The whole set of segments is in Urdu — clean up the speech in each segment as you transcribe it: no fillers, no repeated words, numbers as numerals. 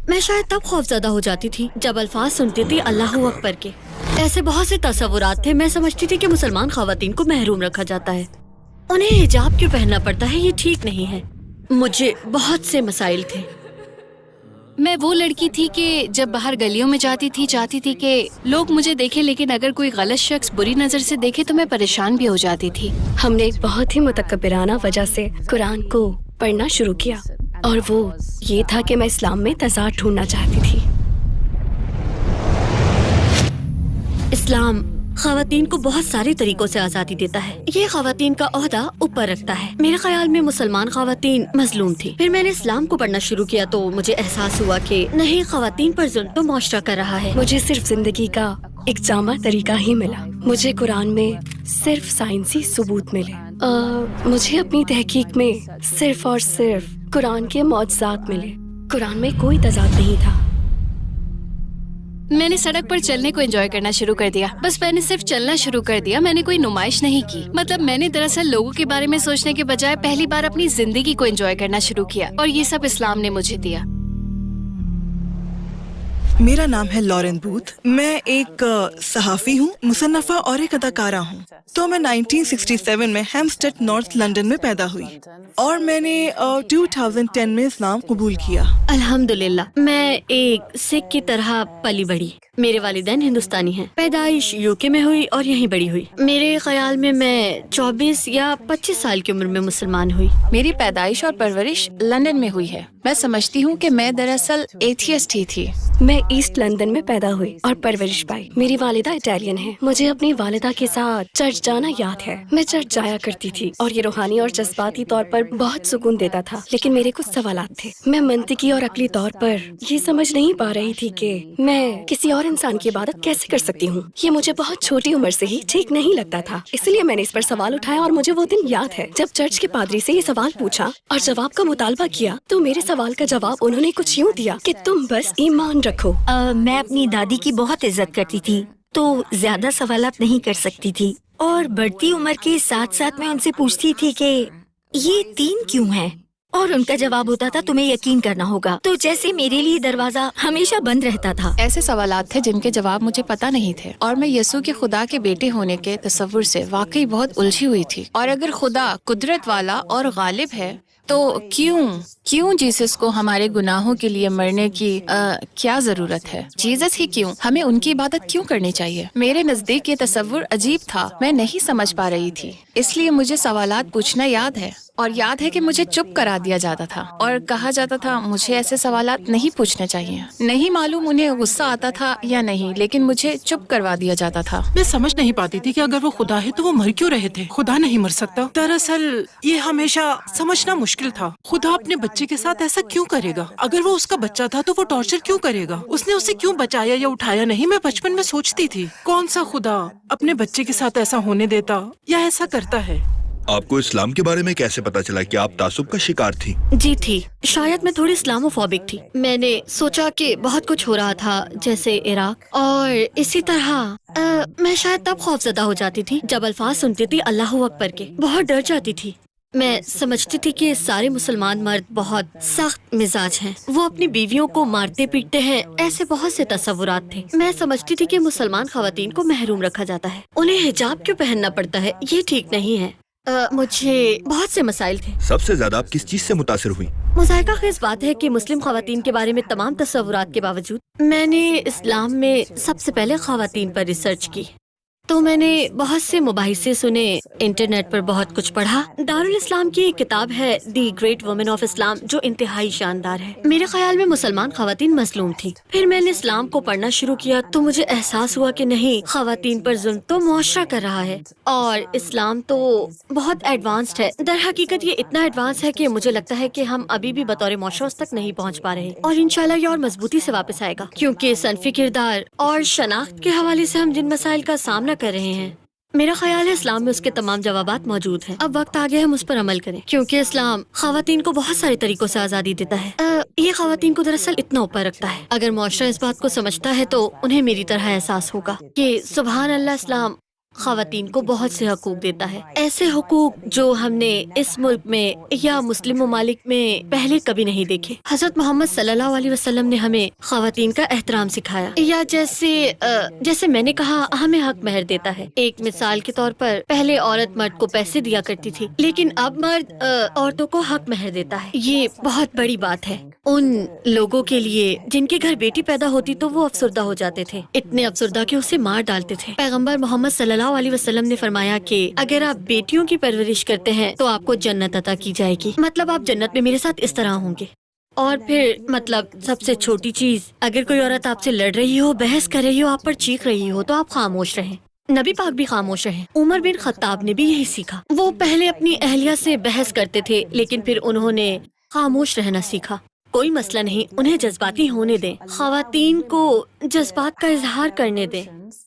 میں شاید تب خوفزدہ ہو جاتی تھی جب الفاظ سنتی تھی اللہ اکبر کے. ایسے بہت سے تصورات تھے. میں سمجھتی تھی کہ مسلمان خواتین کو محروم رکھا جاتا ہے. انہیں حجاب کیوں پہننا پڑتا ہے, یہ ٹھیک نہیں ہے. مجھے بہت سے مسائل تھے. میں وہ لڑکی تھی کہ جب باہر گلیوں میں جاتی تھی چاہتی تھی کہ لوگ مجھے دیکھیں, لیکن اگر کوئی غلط شخص بری نظر سے دیکھے تو میں پریشان بھی ہو جاتی تھی. ہم نے ایک بہت ہی متکبرانہ وجہ سے قرآن کو پڑھنا شروع کیا, اور وہ یہ تھا کہ میں اسلام میں تضاد ڈھونڈنا چاہتی تھی. اسلام خواتین کو بہت سارے طریقوں سے آزادی دیتا ہے. یہ خواتین کا عہدہ اوپر رکھتا ہے. میرے خیال میں مسلمان خواتین مظلوم تھی. پھر میں نے اسلام کو پڑھنا شروع کیا تو مجھے احساس ہوا کہ نہیں, خواتین پر ظلم تو معاشرہ کر رہا ہے. مجھے صرف زندگی کا ایک جامع طریقہ ہی ملا. مجھے قرآن میں صرف سائنسی ثبوت ملے. مجھے اپنی تحقیق میں صرف اور صرف قرآن کے معجزات ملے. قرآن میں کوئی تضاد نہیں تھا. میں نے سڑک پر چلنے کو انجوائے کرنا شروع کر دیا. بس میں نے صرف چلنا شروع کر دیا, میں نے کوئی نمائش نہیں کی. مطلب میں نے دراصل لوگوں کے بارے میں سوچنے کے بجائے پہلی بار اپنی زندگی کو انجوائے کرنا شروع کیا, اور یہ سب اسلام نے مجھے دیا. میرا نام ہے لارن بوتھ. میں ایک صحافی ہوں, مصنفہ اور ایک اداکارہ ہوں. تو میں 1967 میں ہیمسٹڈ نارتھ لندن میں پیدا ہوئی, اور میں نے 2010 میں اسلام قبول کیا. الحمدللہ. میں ایک سکھ کی طرح پلی بڑھی. میرے والدین ہندوستانی ہیں. پیدائش UK میں ہوئی اور یہیں بڑی ہوئی. میرے خیال میں 24 یا 25 سال کی عمر میں مسلمان ہوئی. میری پیدائش اور پرورش لندن میں ہوئی ہے. میں سمجھتی ہوں کہ میں دراصل ایتھیسٹ ہی تھی. میں ایسٹ لندن میں پیدا ہوئی اور پرورش پائی. میری والدہ اٹالین ہے. مجھے اپنی والدہ کے ساتھ چرچ جانا یاد ہے. میں چرچ جایا کرتی تھی اور یہ روحانی اور جذباتی طور پر بہت سکون دیتا تھا. لیکن میرے کچھ سوالات تھے. میں منطقی اور عقلی طور پر یہ سمجھ نہیں پا رہی تھی کہ میں کسی اور انسان کی عبادت کیسے کر سکتی ہوں. یہ مجھے بہت چھوٹی عمر سے ہی ٹھیک نہیں لگتا تھا. اس لیے میں نے اس پر سوال اٹھایا, اور مجھے وہ دن یاد ہے جب چرچ کے پادری سے یہ سوال پوچھا اور جواب کا مطالبہ کیا, تو میرے سوال کا جواب انہوں نے کچھ یوں دیا کہ تم بس ایمان رکھو. میں اپنی دادی کی بہت عزت کرتی تھی, تو زیادہ سوالات نہیں کر سکتی تھی, اور بڑھتی عمر کے ساتھ ساتھ میں ان سے پوچھتی تھی کہ یہ 3 کیوں ہیں, اور ان کا جواب ہوتا تھا تمہیں یقین کرنا ہوگا. تو جیسے میرے لیے دروازہ ہمیشہ بند رہتا تھا. ایسے سوالات تھے جن کے جواب مجھے پتہ نہیں تھے, اور میں یسوع کے خدا کے بیٹے ہونے کے تصور سے واقعی بہت الجھی ہوئی تھی. اور اگر خدا قدرت والا اور غالب ہے تو کیوں جیسس کو ہمارے گناہوں کے لیے مرنے کی کیا ضرورت ہے؟ جیسس ہی کیوں؟ ہمیں ان کی عبادت کیوں کرنی چاہیے؟ میرے نزدیک یہ تصور عجیب تھا. میں نہیں سمجھ پا رہی تھی, اس لیے مجھے سوالات پوچھنا یاد ہے. اور یاد ہے کہ مجھے چپ کرا دیا جاتا تھا اور کہا جاتا تھا مجھے ایسے سوالات نہیں پوچھنے چاہیے. نہیں معلوم انہیں غصہ آتا تھا یا نہیں, لیکن مجھے چپ کروا دیا جاتا تھا. میں سمجھ نہیں پاتی تھی کہ اگر وہ خدا ہے تو وہ مر کیوں رہے تھے. خدا نہیں مر سکتا. دراصل یہ ہمیشہ سمجھنا مشکل تھا. خدا اپنے بچے کے ساتھ ایسا کیوں کرے گا؟ اگر وہ اس کا بچہ تھا تو وہ ٹارچر کیوں کرے گا؟ اس نے اسے کیوں بچایا یا اٹھایا نہیں؟ میں بچپن میں سوچتی تھی کون سا خدا اپنے بچے کے ساتھ ایسا ہونے دیتا یا ایسا کرتا ہے. آپ کو اسلام کے بارے میں کیسے پتا چلا کہ آپ تعصب کا شکار تھی؟ جی تھی. شاید میں تھوڑی اسلاموفوبک تھی. میں نے سوچا کہ بہت کچھ ہو رہا تھا جیسے عراق, اور اسی طرح میں شاید تب خوفزدہ ہو جاتی تھی جب الفاظ سنتی تھی اللہ اکبر کے. بہت ڈر جاتی تھی. میں سمجھتی تھی کہ سارے مسلمان مرد بہت سخت مزاج ہیں, وہ اپنی بیویوں کو مارتے پیٹتے ہیں. ایسے بہت سے تصورات تھے. میں سمجھتی تھی کہ مسلمان خواتین کو محروم رکھا جاتا ہے. انہیں حجاب کیوں پہننا پڑتا ہے, یہ ٹھیک نہیں ہے. مجھے بہت سے مسائل تھے. سب سے زیادہ آپ کس چیز سے متاثر ہوئی؟ مذائقہ خیز بات ہے کہ مسلم خواتین کے بارے میں تمام تصورات کے باوجود میں نے اسلام میں سب سے پہلے خواتین پر ریسرچ کی. تو میں نے بہت سے مباحثے سنے, انٹرنیٹ پر بہت کچھ پڑھا. دارالاسلام کی ایک کتاب ہے دی گریٹ وومن آف اسلام, جو انتہائی شاندار ہے. میرے خیال میں مسلمان خواتین مظلوم تھی. پھر میں نے اسلام کو پڑھنا شروع کیا تو مجھے احساس ہوا کہ نہیں, خواتین پر ظلم تو معاشرہ کر رہا ہے, اور اسلام تو بہت ایڈوانسڈ ہے. در حقیقت یہ اتنا ایڈوانس ہے کہ مجھے لگتا ہے کہ ہم ابھی بھی بطور معاشرہ اس تک نہیں پہنچ پا رہے, اور انشاءاللہ یہ اور مضبوطی سے واپس آئے گا, کیونکہ صنفی کردار اور شناخت کے حوالے سے ہم جن مسائل کا سامنا کر رہے ہیں, میرا خیال ہے اسلام میں اس کے تمام جوابات موجود ہیں. اب وقت آ گیا ہم اس پر عمل کریں, کیونکہ اسلام خواتین کو بہت سارے طریقوں سے آزادی دیتا ہے. یہ خواتین کو دراصل اتنا اوپر رکھتا ہے. اگر معاشرہ اس بات کو سمجھتا ہے تو انہیں میری طرح احساس ہوگا کہ سبحان اللہ, اسلام خواتین کو بہت سے حقوق دیتا ہے، ایسے حقوق جو ہم نے اس ملک میں یا مسلم ممالک میں پہلے کبھی نہیں دیکھے۔ حضرت محمد صلی اللہ علیہ وسلم نے ہمیں خواتین کا احترام سکھایا، یا جیسے میں نے کہا ہمیں حق مہر دیتا ہے۔ ایک مثال کے طور پر پہلے عورت مرد کو پیسے دیا کرتی تھی، لیکن اب مرد عورتوں کو حق مہر دیتا ہے۔ یہ بہت بڑی بات ہے ان لوگوں کے لیے جن کے گھر بیٹی پیدا ہوتی تو وہ افسردہ ہو جاتے تھے، اتنے افسردہ کہ اسے مار ڈالتے تھے۔ پیغمبر محمد صلی اللہ علیہ وسلم نے فرمایا کہ اگر آپ بیٹیوں کی پرورش کرتے ہیں تو آپ کو جنت عطا کی جائے گی، مطلب آپ جنت میں میرے ساتھ اس طرح ہوں گے۔ اور پھر مطلب سب سے چھوٹی چیز، اگر کوئی عورت آپ سے لڑ رہی ہو، بحث کر رہی ہو، آپ پر چیخ رہی ہو تو آپ خاموش رہیں۔ نبی پاک بھی خاموش رہیں۔ عمر بن خطاب نے بھی یہی سیکھا۔ وہ پہلے اپنی اہلیہ سے بحث کرتے تھے، لیکن پھر انہوں نے خاموش رہنا سیکھا۔ کوئی مسئلہ نہیں، انہیں جذباتی ہونے دیں، خواتین کو جذبات کا اظہار کرنے دیں۔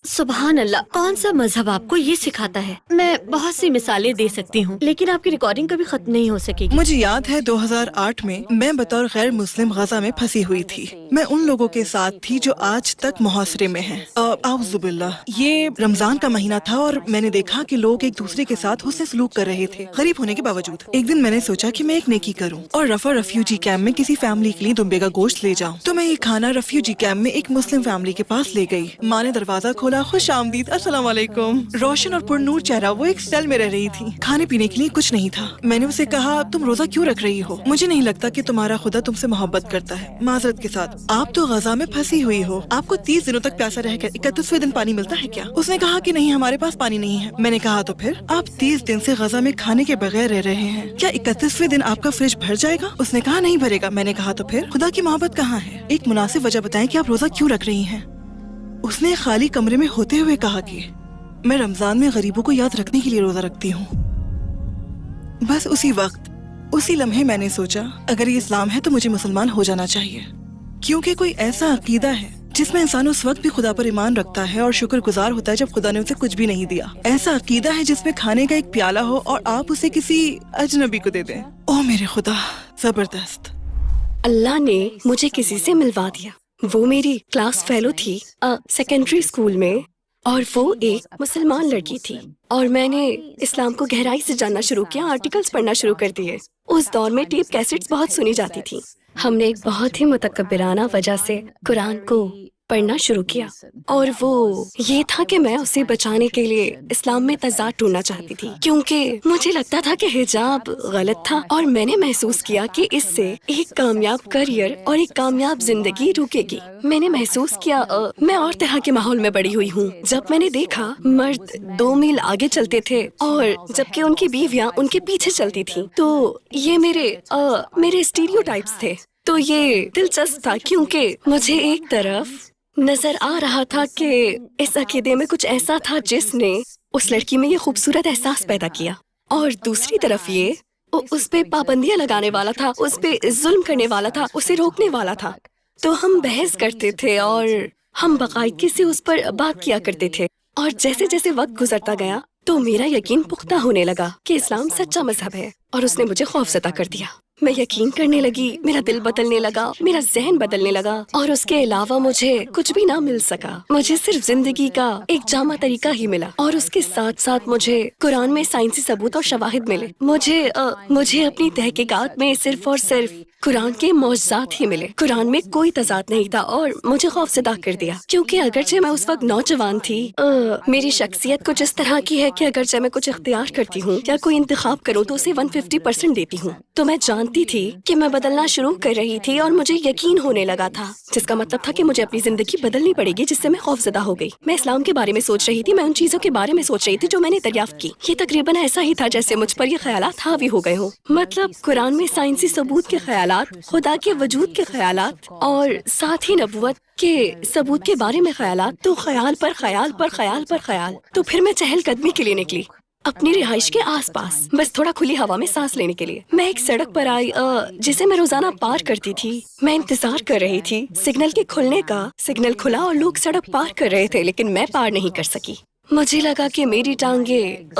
سبحان اللہ، کون سا مذہب آپ کو یہ سکھاتا ہے؟ میں بہت سی مثالیں دے سکتی ہوں، لیکن آپ کی ریکارڈنگ کبھی ختم نہیں ہو سکے گی۔ مجھے یاد ہے 2008 میں بطور غیر مسلم غزہ میں پھنسی ہوئی تھی۔ میں ان لوگوں کے ساتھ تھی جو آج تک محاصرے میں ہیں۔ اعوذ باللہ، یہ رمضان کا مہینہ تھا اور میں نے دیکھا کہ لوگ ایک دوسرے کے ساتھ حسن سلوک کر رہے تھے، غریب ہونے کے باوجود۔ ایک دن میں نے سوچا کہ میں ایک نیکی کروں اور رفع ریفیوجی کیمپ میں کسی فیملی کے لیے دمبے کا گوشت لے جاؤں۔ تو میں یہ کھانا ریفیوجی کیمپ میں ایک مسلم فیملی کے پاس لے گئی۔ ماں نے دروازہ کھولا، خوش آمدید، السلام علیکم۔ روشن اور پر نور چہرہ، وہ ایک سیل میں رہ رہی تھی۔ کھانے پینے کے لیے کچھ نہیں تھا۔ میں نے اسے کہا، تم روزہ کیوں رکھ رہی ہو؟ مجھے نہیں لگتا کہ تمہارا خدا تم سے محبت کرتا ہے۔ معذرت کے ساتھ، آپ تو غزہ میں پھنسی ہوئی ہو، آپ کو 30 دنوں تک پیاسا رہ کر 31ویں دن پانی ملتا ہے کیا؟ اس نے کہا کہ نہیں، ہمارے پاس پانی نہیں ہے۔ میں نے کہا تو پھر آپ 30 دن سے غزہ میں کھانے کے بغیر رہ رہے ہیں، کیا 31ویں دن آپ کا فریج بھر جائے گا؟ اس نے کہا نہیں بھرے گا۔ میں نے کہا تو پھر خدا کی محبت کہاں ہے؟ ایک مناسب وجہ بتائیں کہ آپ روزہ کیوں رکھ رہی ہیں۔ اس نے خالی کمرے میں ہوتے ہوئے کہا کہ میں رمضان میں غریبوں کو یاد رکھنے کے لیے روزہ رکھتی ہوں۔ بس اسی لمحے میں نے سوچا، اگر یہ اسلام ہے تو مجھے مسلمان ہو جانا چاہیے، کیونکہ کوئی ایسا عقیدہ ہے جس میں انسان اس وقت بھی خدا پر ایمان رکھتا ہے اور شکر گزار ہوتا ہے جب خدا نے اسے کچھ بھی نہیں دیا۔ ایسا عقیدہ ہے جس میں کھانے کا ایک پیالہ ہو اور آپ اسے کسی اجنبی کو دے دیں۔ اوہ میرے خدا، زبردست۔ اللہ نے مجھے کسی سے ملوا دیا۔ وہ میری کلاس فیلو تھی سیکنڈری اسکول میں، اور وہ ایک مسلمان لڑکی تھی، اور میں نے اسلام کو گہرائی سے جاننا شروع کیا، آرٹیکلز پڑھنا شروع کر دیے۔ اس دور میں ٹیپ کیسٹس بہت سنی جاتی تھی۔ ہم نے ایک بہت ہی متکبرانہ وجہ سے قرآن کو پڑھنا شروع کیا، اور وہ یہ تھا کہ میں اسے بچانے کے لیے اسلام میں تضاد ڈھونڈنا چاہتی تھی، کیونکہ مجھے لگتا تھا کہ حجاب غلط تھا، اور میں نے محسوس کیا کہ اس سے ایک کامیاب کریئر اور ایک کامیاب زندگی رکے گی۔ میں نے محسوس کیا میں اور طرح کے ماحول میں بڑی ہوئی ہوں۔ جب میں نے دیکھا مرد 2 میل آگے چلتے تھے اور جبکہ ان کی بیویاں ان کے پیچھے چلتی تھیں، تو یہ میرے اسٹیریوٹائپس تھے۔ تو یہ دلچسپ تھا کیونکہ مجھے ایک طرف نظر آ رہا تھا کہ اس عقیدے میں کچھ ایسا تھا جس نے اس لڑکی میں یہ خوبصورت احساس پیدا کیا، اور دوسری طرف یہ اس پہ پابندیاں لگانے والا تھا، اس پہ ظلم کرنے والا تھا، اسے روکنے والا تھا۔ تو ہم بحث کرتے تھے اور ہم باقاعدگی سے اس پر بات کیا کرتے تھے، اور جیسے جیسے وقت گزرتا گیا تو میرا یقین پختہ ہونے لگا کہ اسلام سچا مذہب ہے، اور اس نے مجھے خوفزدہ کر دیا۔ میں یقین کرنے لگی، میرا دل بدلنے لگا، میرا ذہن بدلنے لگا، اور اس کے علاوہ مجھے کچھ بھی نہ مل سکا۔ مجھے صرف زندگی کا ایک جامع طریقہ ہی ملا، اور اس کے ساتھ ساتھ مجھے قرآن میں سائنسی ثبوت اور شواہد ملے۔ مجھے اپنی تحقیقات میں صرف اور صرف قرآن کے معجزات ہی ملے۔ قرآن میں کوئی تضاد نہیں تھا، اور مجھے خوفزدہ کر دیا، کیونکہ اگرچہ میں اس وقت نوجوان تھی، میری شخصیت کچھ اس طرح کی ہے کہ اگرچہ میں کچھ اختیار کرتی ہوں یا کوئی انتخاب کروں تو اسے 150% دیتی ہوں۔ تو میں جانتی تھی کہ میں بدلنا شروع کر رہی تھی، اور مجھے یقین ہونے لگا تھا، جس کا مطلب تھا کہ مجھے اپنی زندگی بدلنی پڑے گی، جس سے میں خوفزدہ ہو گئی۔ میں اسلام کے بارے میں سوچ رہی تھی، میں ان چیزوں کے بارے میں سوچ رہی تھی جو میں نے دریافت کی۔ یہ تقریباً ایسا ہی تھا جیسے مجھ پر یہ خیالات حاوی ہو گئے ہوں، مطلب قرآن میں سائنسی ثبوت کے خیالات، خدا کے وجود کے خیالات، اور ساتھ ہی نبوت کے ثبوت کے بارے میں خیالات، تو خیال پر خیال پر خیال پر خیال۔ تو پھر میں چہل قدمی کے لیے نکلی اپنی رہائش کے آس پاس، بس تھوڑا کھلی ہوا میں سانس لینے کے لیے۔ میں ایک سڑک پر آئی جسے میں روزانہ پار کرتی تھی۔ میں انتظار کر رہی تھی سگنل کے کھلنے کا۔ سگنل کھلا اور لوگ سڑک پار کر رہے تھے، لیکن میں پار نہیں کر سکی۔ مجھے لگا کہ میری ٹانگیں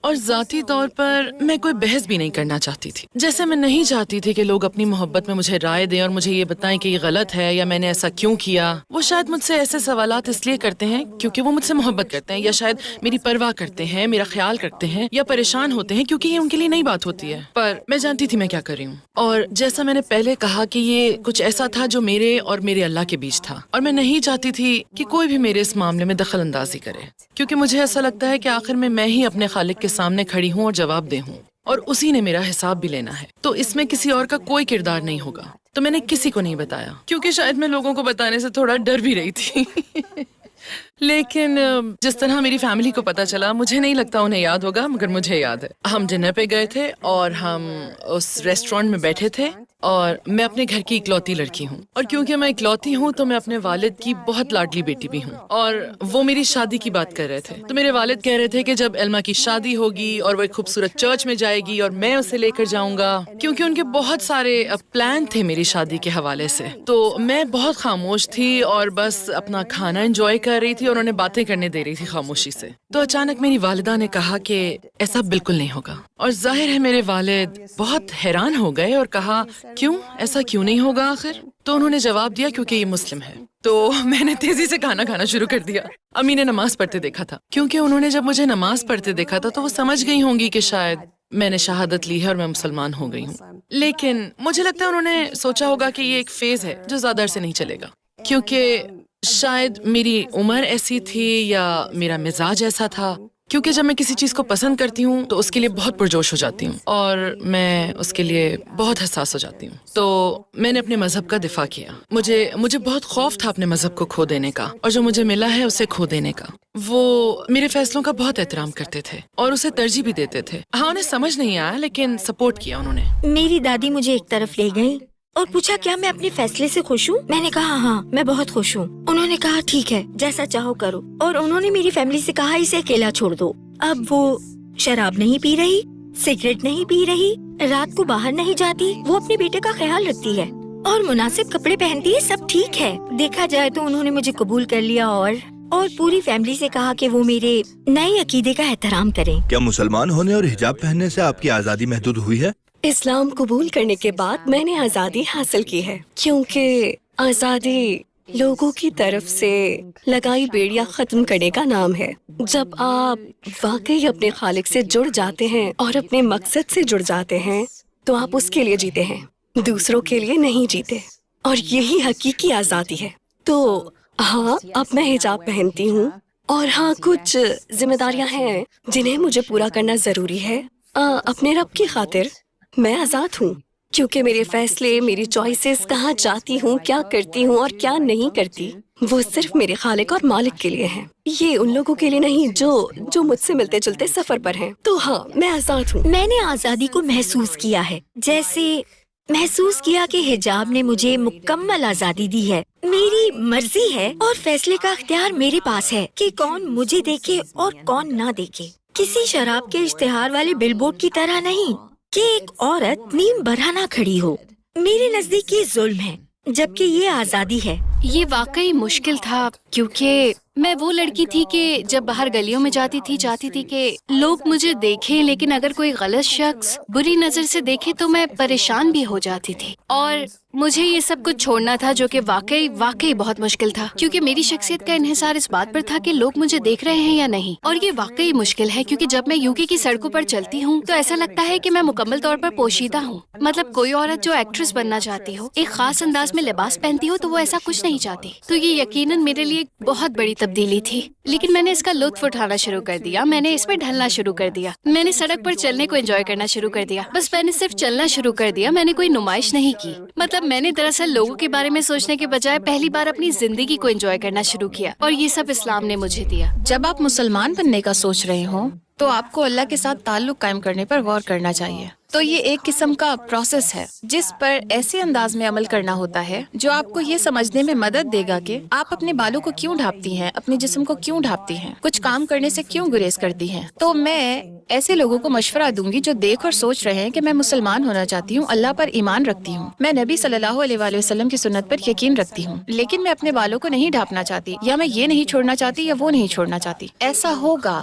اور ذاتی طور پر میں کوئی بحث بھی نہیں کرنا چاہتی تھی. جیسے میں نہیں چاہتی تھی کہ لوگ اپنی محبت میں مجھے رائے دیں اور مجھے یہ بتائیں کہ یہ غلط ہے یا میں نے ایسا کیوں کیا. وہ شاید مجھ سے ایسے سوالات اس لیے کرتے ہیں کیونکہ وہ مجھ سے محبت کرتے ہیں، یا شاید میری پرواہ کرتے ہیں، میرا خیال کرتے ہیں، یا پریشان ہوتے ہیں کیونکہ یہ ان کے لیے نئی بات ہوتی ہے. پر میں جانتی تھی میں کیا کر رہی ہوں. اور جیسا میں نے پہلے کہا کہ یہ کچھ ایسا تھا جو میرے اور میرے اللہ کے بیچ تھا، اور میں نہیں چاہتی تھی کہ کوئی بھی میرے اس معاملے میں دخل اندازی کرے، کیونکہ مجھے ایسا لگتا ہے کہ آخر میں ہی اپنے خالق کے سامنے کھڑی ہوں اور جواب دے ہوں، اور اسی نے میرا حساب بھی لینا ہے. تو اس میں کسی اور کا کوئی کردار نہیں ہوگا. تو میں نے کسی کو نہیں بتایا کیونکہ شاید میں لوگوں کو بتانے سے تھوڑا ڈر بھی رہی تھی. لیکن جس طرح میری فیملی کو پتا چلا، مجھے نہیں لگتا انہیں یاد ہوگا، مگر مجھے یاد ہے. ہم ڈنر پہ گئے تھے اور ہم اس ریسٹورینٹ میں بیٹھے تھے، اور میں اپنے گھر کی اکلوتی لڑکی ہوں، اور کیونکہ میں اکلوتی ہوں تو میں اپنے والد کی بہت لاڈلی بیٹی بھی ہوں. اور وہ میری شادی کی بات کر رہے تھے، تو میرے والد کہہ رہے تھے کہ جب ایلما کی شادی ہوگی اور وہ ایک خوبصورت چرچ میں جائے گی اور میں اسے لے کر جاؤں گا، کیونکہ ان کے بہت سارے پلان تھے میری شادی کے حوالے سے. تو میں بہت خاموش تھی اور بس اپنا کھانا انجوائے کر رہی تھی اور انہیں باتیں کرنے دے رہی تھی خاموشی سے. تو اچانک میری والدہ نے کہا کہ ایسا بالکل نہیں ہوگا، اور ظاہر ہے میرے والد بہت حیران ہو گئے اور کہا کیوں، ایسا کیوں نہیں ہوگا آخر؟ تو انہوں نے جواب دیا کیونکہ یہ مسلم ہے. تو میں نے تیزی سے کھانا کھانا شروع کر دیا. امی نے نماز پڑھتے دیکھا تھا، کیونکہ انہوں نے جب مجھے نماز پڑھتے دیکھا تھا تو وہ سمجھ گئی ہوں گی کہ شاید میں نے شہادت لی ہے اور میں مسلمان ہو گئی ہوں. لیکن مجھے لگتا ہے انہوں نے سوچا ہوگا کہ یہ ایک فیز ہے جو زیادہ عرصے نہیں چلے گا، کیونکہ شاید میری عمر ایسی تھی یا میرا مزاج ایسا تھا، کیونکہ جب میں کسی چیز کو پسند کرتی ہوں تو اس کے لیے بہت پرجوش ہو جاتی ہوں اور میں اس کے لیے بہت حساس ہو جاتی ہوں. تو میں نے اپنے مذہب کا دفاع کیا. مجھے بہت خوف تھا اپنے مذہب کو کھو دینے کا، اور جو مجھے ملا ہے اسے کھو دینے کا. وہ میرے فیصلوں کا بہت احترام کرتے تھے اور اسے ترجیح بھی دیتے تھے. ہاں، انہیں سمجھ نہیں آیا لیکن سپورٹ کیا انہوں نے. میری دادی مجھے ایک طرف لے گئی اور پوچھا کیا میں اپنے فیصلے سے خوش ہوں؟ میں نے کہا ہاں میں بہت خوش ہوں. انہوں نے کہا ٹھیک ہے جیسا چاہو کرو، اور انہوں نے میری فیملی سے کہا اسے اکیلا چھوڑ دو. اب وہ شراب نہیں پی رہی، سگریٹ نہیں پی رہی، رات کو باہر نہیں جاتی، وہ اپنے بیٹے کا خیال رکھتی ہے اور مناسب کپڑے پہنتی ہے، سب ٹھیک ہے. دیکھا جائے تو انہوں نے مجھے قبول کر لیا اور پوری فیملی سے کہا کہ وہ میرے نئے عقیدے کا احترام کریں. کیا مسلمان ہونے اور حجاب پہننے سے آپ کی آزادی محدود ہوئی ہے؟ اسلام قبول کرنے کے بعد میں نے آزادی حاصل کی ہے، کیونکہ آزادی لوگوں کی طرف سے لگائی بیڑیاں ختم کرنے کا نام ہے. جب آپ واقعی اپنے خالق سے جڑ جاتے ہیں اور اپنے مقصد سے جڑ جاتے ہیں تو آپ اس کے لیے جیتے ہیں، دوسروں کے لیے نہیں جیتے، اور یہی حقیقی آزادی ہے. تو ہاں اب میں حجاب پہنتی ہوں، اور ہاں کچھ ذمہ داریاں ہیں جنہیں مجھے پورا کرنا ضروری ہے. اپنے رب کی خاطر میں آزاد ہوں، کیونکہ میرے فیصلے، میری چوائسیز، کہاں جاتی ہوں، کیا کرتی ہوں اور کیا نہیں کرتی، وہ صرف میرے خالق اور مالک کے لیے ہیں. یہ ان لوگوں کے لیے نہیں جو مجھ سے ملتے جلتے سفر پر ہیں. تو ہاں میں آزاد ہوں. میں نے آزادی کو محسوس کیا ہے، جیسے محسوس کیا کہ حجاب نے مجھے مکمل آزادی دی ہے. میری مرضی ہے اور فیصلے کا اختیار میرے پاس ہے کہ کون مجھے دیکھے اور کون نہ دیکھے. کسی شراب کے اشتہار والے بل بورڈ کی طرح نہیں کہ ایک عورت نیم برہنہ کھڑی ہو. میرے نزدیک یہ ظلم ہے، جبکہ یہ آزادی ہے. یہ واقعی مشکل تھا، کیونکہ میں وہ لڑکی تھی کہ جب باہر گلیوں میں جاتی تھی چاہتی تھی کہ لوگ مجھے دیکھیں، لیکن اگر کوئی غلط شخص بری نظر سے دیکھے تو میں پریشان بھی ہو جاتی تھی. اور مجھے یہ سب کچھ چھوڑنا تھا جو کہ واقعی بہت مشکل تھا، کیونکہ میری شخصیت کا انحصار اس بات پر تھا کہ لوگ مجھے دیکھ رہے ہیں یا نہیں. اور یہ واقعی مشکل ہے، کیونکہ جب میں یوکے کی سڑکوں پر چلتی ہوں تو ایسا لگتا ہے کہ میں مکمل طور پر پوشیدہ ہوں. مطلب کوئی عورت جو ایکٹریس بننا چاہتی ہو، ایک خاص انداز میں لباس پہنتی ہو، تو وہ ایسا کچھ نہیں چاہتی. تو یہ یقیناً میرے لیے ایک بہت بڑی تبدیلی تھی، لیکن میں نے اس کا لطف اٹھانا شروع کر دیا. میں نے اس میں ڈھلنا شروع کر دیا. میں نے سڑک پر چلنے کو انجوائے کرنا شروع کر دیا. بس میں نے صرف چلنا شروع کر دیا، میں نے کوئی نمائش نہیں کی. مطلب میں نے دراصل لوگوں کے بارے میں سوچنے کے بجائے پہلی بار اپنی زندگی کو انجوائے کرنا شروع کیا، اور یہ سب اسلام نے مجھے دیا. جب آپ مسلمان بننے کا سوچ رہے ہوں تو آپ کو اللہ کے ساتھ تعلق قائم کرنے پر غور کرنا چاہیے. تو یہ ایک قسم کا پروسیس ہے جس پر ایسے انداز میں عمل کرنا ہوتا ہے جو آپ کو یہ سمجھنے میں مدد دے گا کہ آپ اپنے بالوں کو کیوں ڈھانپتی ہیں، اپنے جسم کو کیوں ڈھانپتی ہیں، کچھ کام کرنے سے کیوں گریز کرتی ہیں. تو میں ایسے لوگوں کو مشورہ دوں گی جو دیکھ اور سوچ رہے ہیں کہ میں مسلمان ہونا چاہتی ہوں، اللہ پر ایمان رکھتی ہوں، میں نبی صلی اللہ علیہ وآلہ وسلم کی سنت پر یقین رکھتی ہوں، لیکن میں اپنے بالوں کو نہیں ڈھانپنا چاہتی، یا میں یہ نہیں چھوڑنا چاہتی یا وہ نہیں چھوڑنا چاہتی. ایسا ہوگا